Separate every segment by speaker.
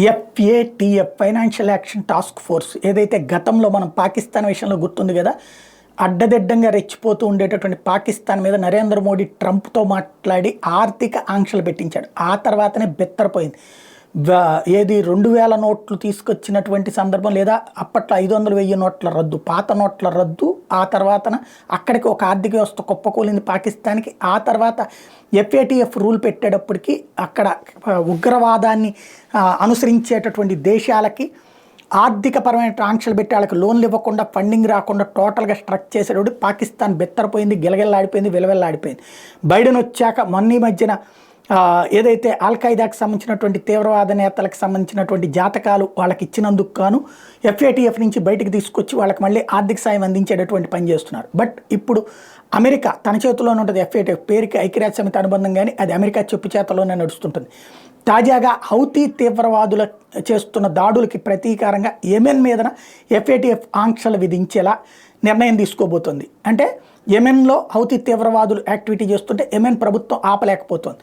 Speaker 1: FATF financial action task force ఏదైతే గతంలో మనం పాకిస్తాన్ విషయంలో గుర్తుంది కదా, అడ్డదిడ్డంగా రెచ్చిపోతూ ఉండేటటువంటి పాకిస్తాన్ మీద నరేంద్ర మోడీ ట్రంప్తో మాట్లాడి ఆర్థిక ఆంక్షలు పెట్టించాడు. ఆ తర్వాతనే బెత్తరపోయింది. ఏది 2000 నోట్లు తీసుకొచ్చినటువంటి సందర్భం, లేదా అప్పట్లో 500, 1000 నోట్ల రద్దు, పాత నోట్ల రద్దు. ఆ తర్వాతన అక్కడికి ఒక ఆర్థిక వ్యవస్థ కుప్పకూలింది పాకిస్తాన్కి. ఆ తర్వాత ఎఫ్ఏటిఎఫ్ రూల్ పెట్టేటప్పటికి అక్కడ ఉగ్రవాదాన్ని అనుసరించేటటువంటి దేశాలకి ఆర్థికపరమైన ఆంక్షలు పెట్టి వాళ్ళకి లోన్లు ఇవ్వకుండా, ఫండింగ్ రాకుండా టోటల్గా స్ట్రక్ చేసేటప్పుడు పాకిస్తాన్ బెత్తరపోయింది, గిలగిల్లాడిపోయింది, విలవిల్లాడిపోయింది. బైడెన్ వచ్చాక మొన్న మధ్యన ఏదైతే ఖైదాకి సంబంధించినటువంటి తీవ్రవాద నేతలకు సంబంధించినటువంటి జాతకాలు వాళ్ళకి ఇచ్చినందుకు గాను ఎఫ్ఏటిఎఫ్ నుంచి బయటికి తీసుకొచ్చి వాళ్ళకి మళ్ళీ ఆర్థిక సాయం అందించేటటువంటి పని చేస్తున్నారు. బట్ ఇప్పుడు అమెరికా తన చేతిలోనే ఉంటుంది. ఎఫ్ఏటిఎఫ్ పేరుకి ఐక్యరాజ్య సమితి అనుబంధం, కానీ అది అమెరికా చెప్పు చేతలోనే నడుస్తుంటుంది. తాజాగా హౌతీ తీవ్రవాదుల చేస్తున్న దాడులకి ప్రతీకారంగా యెమెన్ మీదన ఎఫ్ఏటిఎఫ్ ఆంక్షలు విధించేలా నిర్ణయం తీసుకోబోతోంది. అంటే యెమెన్లో హౌతీ తీవ్రవాదులు యాక్టివిటీ చేస్తుంటే యెమెన్ ప్రభుత్వం ఆపలేకపోతుంది.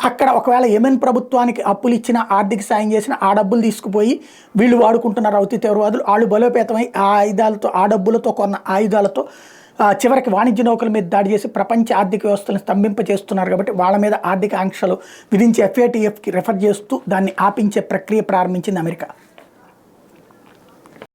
Speaker 1: అక్కడ ఒకవేళ యెమెన్ ప్రభుత్వానికి అప్పులు ఇచ్చినా, ఆర్థిక సాయం చేసినా ఆ డబ్బులు తీసుకుపోయి వీళ్ళు వాడుకుంటున్నారు హౌతీ తీవ్రవాదులు. వాళ్ళు బలోపేతమై ఆ ఆయుధాలతో, ఆ డబ్బులతో కొన్న ఆయుధాలతో చివరికి వాణిజ్య నౌకల మీద దాడి చేసి ప్రపంచ ఆర్థిక వ్యవస్థలను స్తంభింపచేస్తున్నారు. కాబట్టి వాళ్ళ మీద ఆర్థిక ఆంక్షలు విధించి ఎఫ్ఏటిఎఫ్కి రెఫర్ చేస్తూ దాన్ని ఆపించే ప్రక్రియ ప్రారంభించింది అమెరికా.